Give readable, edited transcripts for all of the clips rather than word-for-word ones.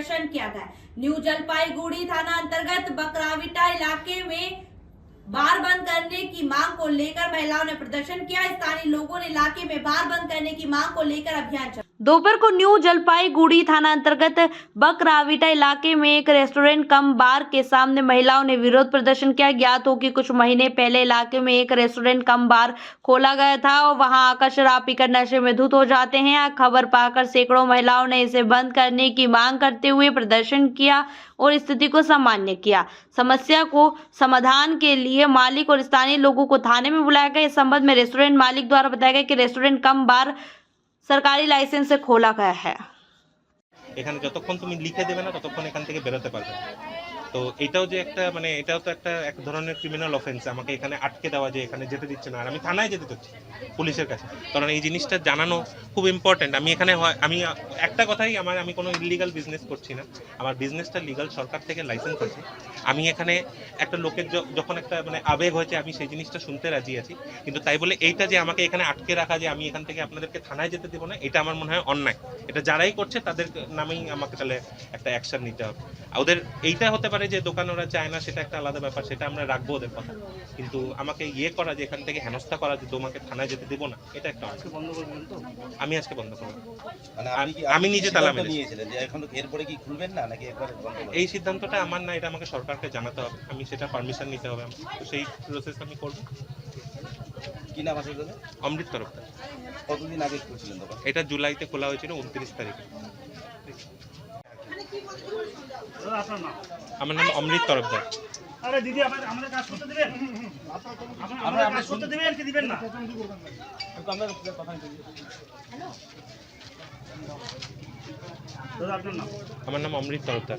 प्रदर्शन किया गया। न्यू जलपाईगुड़ी थाना अंतर्गत बकराविटा इलाके में बार बंद करने की मांग को लेकर महिलाओं ने प्रदर्शन किया। स्थानीय लोगों ने इलाके में बार बंद करने की मांग को लेकर अभियान चलाया। दोपहर को न्यू जलपाईगुड़ी थाना अंतर्गत बकराविटा इलाके में एक रेस्टोरेंट कम बार के सामने महिलाओं ने विरोध प्रदर्शन किया। ज्ञात हो कि कुछ महीने पहले इलाके में एक रेस्टोरेंट कम बार खोला गया था और वहां आकर शराब पीकर नशे में धुत हो जाते हैं। खबर पाकर सैकड़ों महिलाओं ने इसे बंद करने की मांग करते हुए प्रदर्शन किया और स्थिति को सामान्य किया। समस्या को समाधान के लिए मालिक और स्थानीय लोगों को थाने में बुलाया गया। इस संबंध में रेस्टोरेंट मालिक द्वारा बताया गया कि रेस्टोरेंट कम बार सरकारी लाइसेंस से खोला गया है। এখানে যতক্ষণ তুমি লিখে দেবে না ততক্ষণ এখান থেকে বেরোতে পারবে। তো এটাও যে একটা মানে এটাও তো একটা এক ধরনের ক্রিমিনাল অফেন্স, আমাকে এখানে আটকে দেওয়া যে এখানে যেতে দিচ্ছে না, আর আমি থানায় যেতে দিচ্ছি পুলিশের কাছে, কারণ এই জিনিসটা জানানো খুব ইম্পর্টেন্ট। আমি এখানে আমি একটা কথাই আমি কোনো ইলিগাল বিজনেস করছি না, আমার বিজনেসটা লিগাল, সরকার থেকে লাইসেন্স আছে। আমি এখানে একটা লোকের যখন একটা মানে আবেগ হয়েছে আমি সেই জিনিসটা শুনতে রাজি আছি, কিন্তু তাই বলে এইটা যে আমাকে এখানে আটকে রাখা যে আমি এখান থেকে আপনাদেরকে থানায় যেতে দেবো না, এটা আমার মনে হয় অন্যায়। এটা যারাই করছে তাদের নামেই আমাকে তাহলে একটা অ্যাকশন নিতে হবে। ওদের এইটা হতে পারে যে দোকান ওরা চায় না, সেটা একটা আলাদা ব্যাপার, সেটা আমরা রাখবো ওদের কথা, কিন্তু আমাকে করা যে এখান থেকে হেনস্থা করা যে তোমাকে থানায় যেতে দেবো না, এটা একটা বন্ধ করবেন। তো আমি আজকে বন্ধ করবো, আমি নিজে তালা নিয়েছিলেন যে এখন এরপরে কি খুলবেন না নাকি একবার এই সিদ্ধান্তটা আমার না, এটা আমাকে সরকারকে জানাতে হবে, আমি সেটা পারমিশন নিতে হবে, তো সেই প্রসেস আমি করবো। কি নাম আছে দাদা? অমৃত তরফদার। কতদিন আগে খুলছিলেন দোকান? এটা জুলাইতে খোলা হয়েছিল, 29 তারিখে। আমার নাম অমৃত তরফদার। আরে দিদি আমাদের কাজ করতে দিবেন? আপনারা কাজ করতে দিবেন কি দিবেন না? আমরা কথা বলি। হ্যালো দাদা, আপনার নাম? আমার নাম অমৃত তরফদার।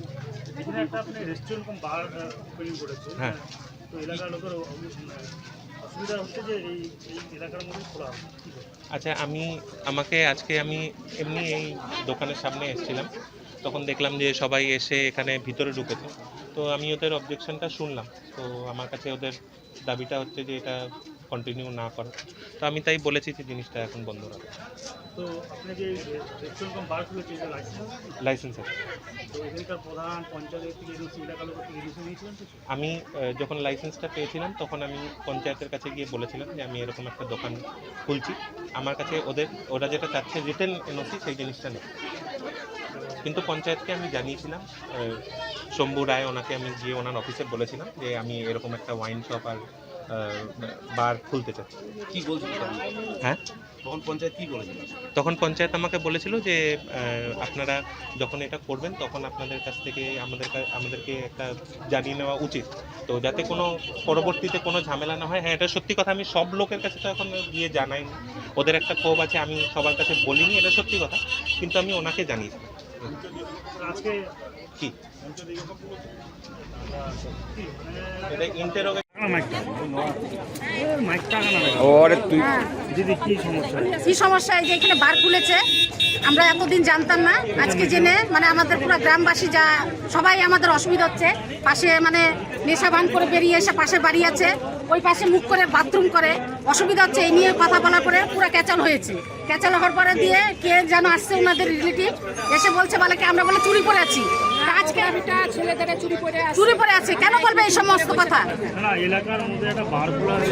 এখানে একটা আপনি রেস্টুরেন্ট কম বার ওপেনিং করেছেন। হ্যাঁ, তো এলাকার লোকের অসুবিধা হচ্ছে যে এই এলাকার মধ্যে খোলা হবে। আচ্ছা, আমাকে আজকে আমি এমনি এই দোকানের সামনে এসেছিলাম, তখন দেখলাম যে সবাই এসে এখানে ভিতরে ঢুকেছে, তো আমি ওদের অবজেকশনটা শুনলাম। তো আমার কাছে ওদের দাবিটা হচ্ছে যে এটা কন্টিনিউ না করা, তো আমি তাই বলেছি যে জিনিসটা এখন বন্ধ রাখা। তো আপনি যে রেস্টুরেন্ট বার খুলেছে এটা লাইসেন্স আছে? তো এখানকার প্রধান পঞ্চায়েত থেকে এলাকার লোক থেকে নিয়েছিলেন? আমি যখন লাইসেন্সটা পেয়েছিলাম তখন আমি পঞ্চায়েতের কাছে গিয়ে বলেছিলাম যে আমি এরকম একটা দোকান খুলছি, আমার কাছে ওরা যেটা চাচ্ছে রিটেন এনওসি, সেই জিনিসটা নেই। কিন্তু পঞ্চায়েতকে আমি জানিয়েছিলাম, শম্ভু রায়, ওনাকে আমি গিয়ে ওনার অফিসে বলেছিলাম যে আমি এরকম একটা ওয়াইন শপ আর বার খুলতে চাচ্ছি। কি বলছিল? হ্যাঁ, তখন পঞ্চায়েত কি বলেছিল? তখন পঞ্চায়েত আমাকে বলেছিল যে আপনারা যখন এটা করবেন তখন আপনাদের কাছ থেকে আমাদেরকে একটা জানিয়ে নেওয়া উচিত, তো যাতে কোনো পরবর্তীতে কোনো ঝামেলা না হয়। হ্যাঁ, এটা সত্যি কথা, আমি সব লোকের কাছে তো এখন গিয়ে জানাইনি, ওদের একটা ক্ষোভ আছে, আমি সবার কাছে বলিনি, এটা সত্যি কথা, কিন্তু আমি ওনাকে জানিয়েছি। আজকে কি এটা ইন্টারোগেশন কি সমস্যা যে এখানে বার খুলেছে আমরা এতদিন জানতাম না, আজকে জেনে মানে আমাদের পুরো গ্রামবাসী যা সবাই আমাদের অসুবিধা হচ্ছে। পাশে মানে নেশা ভান করে বেরিয়ে এসে পাশে বাড়ি আছে, ওই পাশে মুখ করে বাথরুম করে অসুবিধা হচ্ছে। এই নিয়ে কথা বলার পরে পুরো ক্যাচাল হয়েছে। ক্যাচাল হওয়ার পরে দিয়ে কে যেন আসছে ওনাদের রিলেটিভ এসে বলছে বলে কি আমরা বলে চুরি করে আছি। আজকে ছেলেদের চুরি করে আছে, কেন বলবে এই সমস্ত কথা?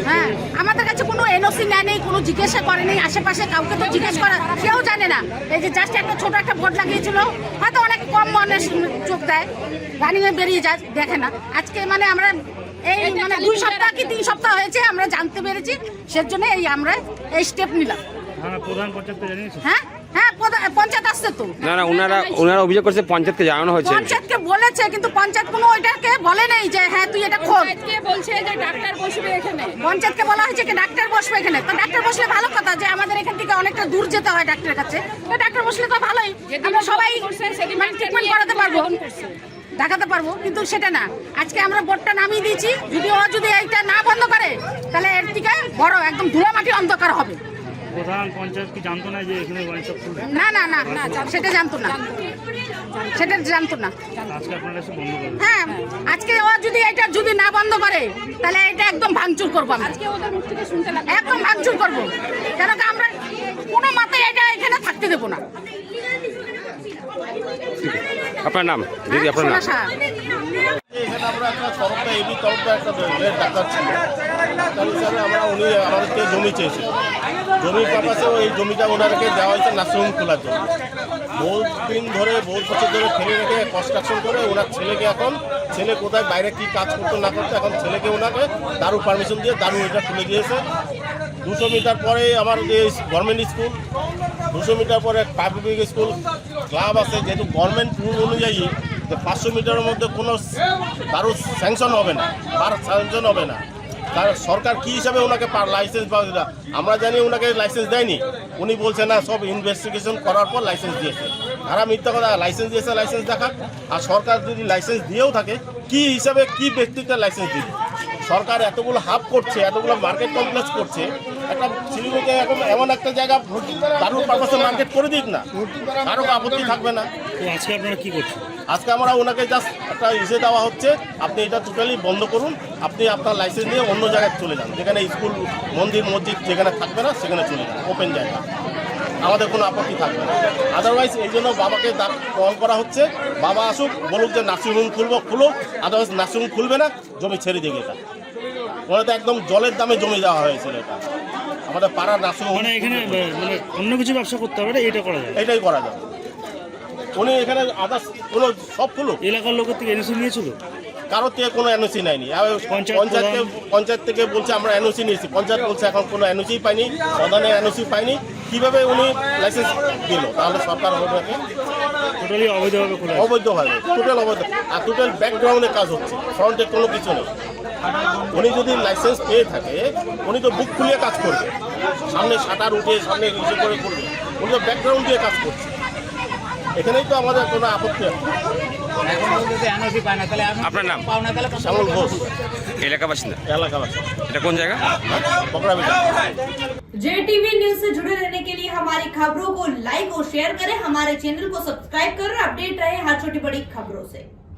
হ্যাঁ, আমাদের কাছে কোনো এনওসি নেই, কোনো জিজ্ঞাসা করেনি, আশেপাশে কাউকে তো জিজ্ঞেস করা কেউ জানে না। এই যে জাস্ট একটা ছোট একটা বোর্ড লাগিয়েছিল, হয়তো অনেক কম মনে চোখ দেয়, রানিংয়ে বেরিয়ে যায়, দেখে না। আজকে মানে আমরা এই মানে 2 সপ্তাহ কি 3 সপ্তাহ হয়েছে আমরা জানতে পেরেছি, সেজন্য আমরা এই স্টেপ নিলাম। হ্যাঁ হ্যাঁ, পঞ্চায়েত আসছে তো। না ওনারা অভিযোগ করছে পঞ্চায়েতকে জানানো হয়েছে, পঞ্চায়েতকে বলেছে, কিন্তু পঞ্চায়েত কোনো ওইটাকে বলে নাই যে হ্যাঁ তুই এটা খোল। বলছে যে ডাক্তার বসবে এখানে, পঞ্চায়েতকে বলা হয়েছে কি ডাক্তার বসবে এখানে। তো ডাক্তার বসলে ভালো কথা, যে আমাদের এখান থেকে অনেকটা দূর যেতে হয় ডাক্তারের কাছে, তো ডাক্তার বসলে তো ভালোই, আমরা সবাই ট্রিটমেন্ট করাতে পারবো, দেখাতে পারবো, কিন্তু সেটা না। আজকে আমরা বোর্ডটা নামিয়ে দিয়েছি, যদি এইটা না বন্ধ করে তাহলে এর থেকে বড় একদম ধুলামাটি অন্ধকার হবে। প্রধান পঞ্চায়েত কি জানতো না যে এখানে ওয়াইন শপ খুলবে? না না না, সেটা জানতো না, সেটা জানতো না। আজকে আপনারা এসে বন্ধ করবেন? হ্যাঁ, আজকে ও যদি না বন্ধ করে তাহলে এটা একদম ভাঙচুর করবো আমরা। আজকে ওদের মুখ থেকে শুনতে লাগবে, একদম ভাঙচুর করবো, কেন কি আমরা কোনো মতে এটা এখানে থাকতে দেবো না। আপনার নাম দিদি, আপনার নাম? সোনা সাহা। এখানে আমরা একটা তরফটা এবি তরফটা একটা ডাক্তার ছিল, ডাক্তার হিসাবে উনি আমাদেরকে জমি চেয়েছিল। জমির পারপাসে ওই জমিটা ওনাদেরকে দেওয়া হয়েছে নার্সিংহোম খোলার জন্য। বহুত দিন ধরে, বহুত বছর ধরে ফেলে রেখে কনস্ট্রাকশন করে ওনার ছেলেকে, এখন ছেলে কোথায় বাইরে কি কাজ করতো না করতো, এখন ছেলেকে ওনাকে দারু পারমিশন দিয়ে দারু এটা খুলে দিয়েছে। 200 মিটার পরে আমার যে গভর্নমেন্ট স্কুল, 200 মিটার পরে পাবলিক স্কুল ক্লাব আছে, যেহেতু গভর্নমেন্ট রুল অনুযায়ী যে 500 মিটারের মধ্যে কোনো দারু স্যাংশন হবে না, বার স্যাংশন হবে না। তার সরকার কী হিসাবে ওনাকে লাইসেন্স পাওয়া যায়? আমরা জানি ওনাকে লাইসেন্স দেয়নি, উনি বলছে না সব ইনভেস্টিগেশন করার পর লাইসেন্স দিয়েছে। তারা মিথ্যা কথা, লাইসেন্স দিয়েছে লাইসেন্স দেখাক। আর সরকার যদি লাইসেন্স দিয়েও থাকে, কি হিসাবে কি ব্যক্তিটা লাইসেন্স দিবে? সরকার এতগুলো হাব করছে, এতগুলো মার্কেট কমপ্লেক্স করছে, একটা শিলিগুড়িতে এখন এমন একটা জায়গা দারুর পারপাসে মার্কেট করে দিক না, কারো আপত্তি থাকবে না। তো আজকে আপনারা কি করছেন? আজকে আমরা ওনাকে জাস্ট একটা ইসে দেওয়া হচ্ছে, আপনি এটা টোটালি বন্ধ করুন, আপনি আপনার লাইসেন্স নিয়ে অন্য জায়গায় চলে যান, যেখানে স্কুল, মন্দির, মসজিদ যেখানে থাকবে না সেখানে চলে যান, ওপেন জায়গা, আমাদের কোনো আপত্তি থাকবে না। আদারওয়াইজ এই জন্য বাবাকে কল করা হচ্ছে, বাবা আসুক, বলুক যে নার্সিংহোম খুলুক, আদারওয়াইজ নার্সিংহোম খুলবে না, জমি ছেড়ে দিকে। এটা ওনাতে একদম জলের দামে জমি দেওয়া হয়েছিল। এটা আমাদের পাড়ার নার্সিংহোম, মানে এখানে মানে অন্য কিছু ব্যবসা করতে হবে না, এটা করা যায়? এটাই করা যায়। উনি এখানে আদার্স কোনো সব খুলুক। এলাকার লোকের থেকে এনওসি নিয়েছিল? কারোর থেকে কোনো এনওসি নেয়নি। পঞ্চায়েত থেকে বলছে আমরা এনওসি নিয়েছি, পঞ্চায়েত বলছে এখন কোনো এনওসি পাইনি, প্রধানের এনওসি পাইনি। কীভাবে উনি লাইসেন্স দিল? তাহলে সরকার টোটালি অবৈধভাবে খোলা? অবৈধভাবে, টোটাল অবৈধ। আর টোটাল ব্যাকগ্রাউন্ডে কাজ হচ্ছে, ফ্রন্টে কোনো কিছু নেই। উনি যদি লাইসেন্স পেয়ে থাকে, উনি তো বুক খুলিয়ে কাজ করবে, সামনে শাটার উঠে সামনে ইস্যু করে করবে। উনি তো ব্যাকগ্রাউন্ড দিয়ে কাজ করছে, এখানেই তো আমাদের কোনো আপত্তি আছে। আপনার নাম? শ্যামল ঘোষ, এলাকা বাসিন্দা? এলাকাবাসী। এটা কোন জায়গা? বকরাবিটা। JTV न्यूज से जुड़े रहने के लिए हमारी खबरों को लाइक और शेयर करें, हमारे चैनल को सब्सक्राइब करें, अपडेट रहे हर छोटी बड़ी खबरों से।